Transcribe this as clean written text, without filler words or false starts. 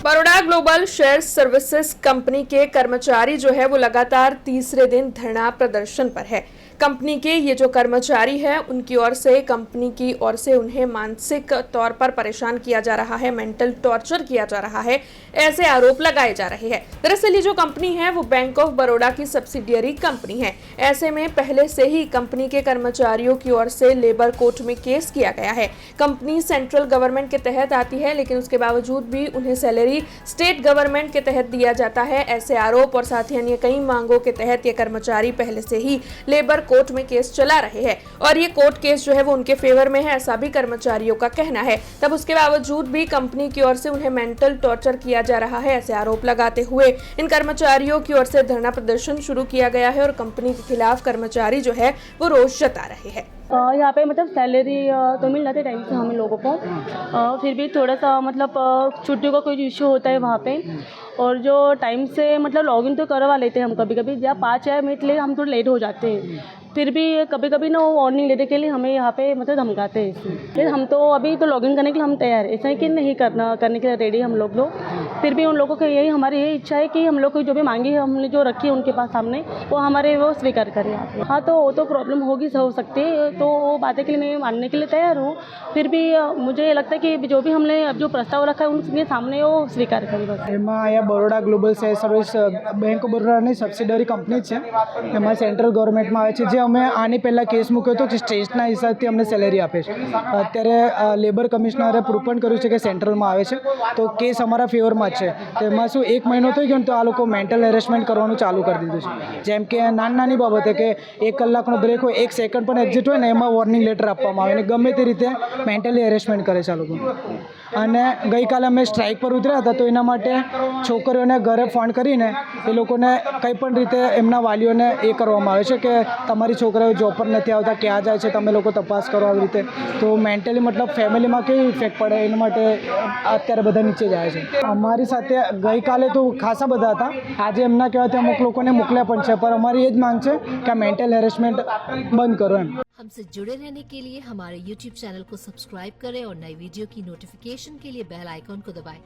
Baroda global share services company के कर्मचारी जो है वो लगातार तीसरे दिन धरना प्रदर्शन पर है। कंपनी के ये जो कर्मचारी हैं उनकी ओर से कंपनी की ओर से उन्हें मानसिक तौर पर परेशान किया जा रहा है, मेंटल टॉर्चर किया जा रहा है, ऐसे आरोप लगाए जा रहे हैं। दरअसल ये जो कंपनी है वो बैंक ऑफ बड़ौदा की सब्सिडियरी कंपनी है। ऐसे में पहले से ही कंपनी के कर्मचारियों की ओर से लेबर कोर्ट में केस किया गया है। कंपनी सेंट्रल गवर्नमेंट के तहत आती है, लेकिन उसके बावजूद भी उन्हें सैलरी स्टेट गवर्नमेंट के तहत दिया जाता है। ऐसे आरोप और साथ ही अन्य कई मांगों के तहत ये कर्मचारी पहले से ही लेबर कोर्ट में केस चला रहे हैं और ये कोर्ट केस जो है वो उनके फेवर में है, ऐसा भी कर्मचारियों का कहना है। तब उसके बावजूद भी कंपनी की ओर से उन्हें मेंटल टॉर्चर किया जा रहा है, ऐसे आरोप लगाते हुए इन कर्मचारियों की ओर से धरना प्रदर्शन शुरू किया गया है और कंपनी के खिलाफ कर्मचारी जो है वो रोष जता रहे हैं। यहाँ पे मतलब सैलरी तो मिल जाती है टाइम से हम लोगों को, फिर भी थोड़ा सा मतलब छुट्टियों का कोई इशू होता है वहाँ पे, और जो टाइम से मतलब लॉगिन तो करवा लेते हैं हम कभी कभी, या 5 मिनट ले हम थोड़ा लेट हो जाते हैं, फिर भी कभी कभी ना वो वार्निंग लेने के लिए हमें यहाँ पे मतलब धमकाते हैं। फिर हम तो अभी तो लॉगिन करने के लिए हम तैयार है, ऐसा है कि नहीं करने के लिए रेडी हम लोग फिर भी उन लोगों की हमारी यही इच्छा है कि हम लोग को जो भी मांगी है हमने जो रखी है उनके पास सामने वो हमारे वो स्वीकार करें। हाँ तो वो तो प्रॉब्लम होगी हो सकती है, तो वो बातें के लिए मैं मानने के लिए तैयार हूँ। फिर भी मुझे लगता है कि जो भी हमने अब जो प्रस्ताव रखा है उनके सामने वो स्वीकार करें बस। Baroda global share service bank of बड़ौदाની સબસિડરી કંપની છે, એમાં સેન્ટ્રલ ગવર્મેન્ટમાં આવે છે, જે અમે આની પહેલાં કેસ મૂક્યો હતો કે સ્ટેટના હિસાબથી અમને સેલેરી આપે છે। અત્યારે લેબર કમિશનરે પ્રૂવ પણ કર્યું છે કે સેન્ટ્રલમાં આવે છે, તો કેસ અમારા ફેવરમાં જ છે। તેમાં શું 1 મહિનો થઈ ગયો ને તો આ લોકો મેન્ટલ હેરેસમેન્ટ કરવાનું ચાલુ કરી દીધું છે। જેમ કે નાની બાબતે કે 1 કલાકનો બ્રેક હોય, 1 સેકન્ડ પણ એક્ઝિટ હોય ને એમાં વોર્નિંગ લેટર આપવામાં આવે ને ગમે તે રીતે મેન્ટલી હેરેસમેન્ટ કરે છે આ લોકો। અને ગઈકાલે અમે સ્ટ્રાઇક પર ઉતર્યા હતા, તો એના માટે છોકરીઓને ઘરે ફોન કરીને એ લોકોને કંઈ પણ રીતે એમના વાલીઓને એ કરવામાં આવે છે કે તમારી છોકરાઓ જોબ પર નથી આવતા, ક્યાં જાય છે, તમે લોકો તપાસ કરો આવી રીતે। તો મેન્ટલી મતલબ ફેમિલીમાં કેવી ઇફેક્ટ પડે એના માટે અત્યારે બધા નીચે જાય છે। અમારી સાથે ગઈકાલે તો ખાસા બધા હતા, આજે એમના કહેવાથી અમુક લોકોને મોકલ્યા પણ છે, પણ અમારી એ જ માંગ છે કે આ મેન્ટल हेरेसमेंट बंद करो एम। हमसे जुड़े रहने के लिए हमारे YouTube चैनल को सब्सक्राइब करें और नई वीडियो की नोटिफिकेशन के लिए बेल आइकॉन को दबाएं।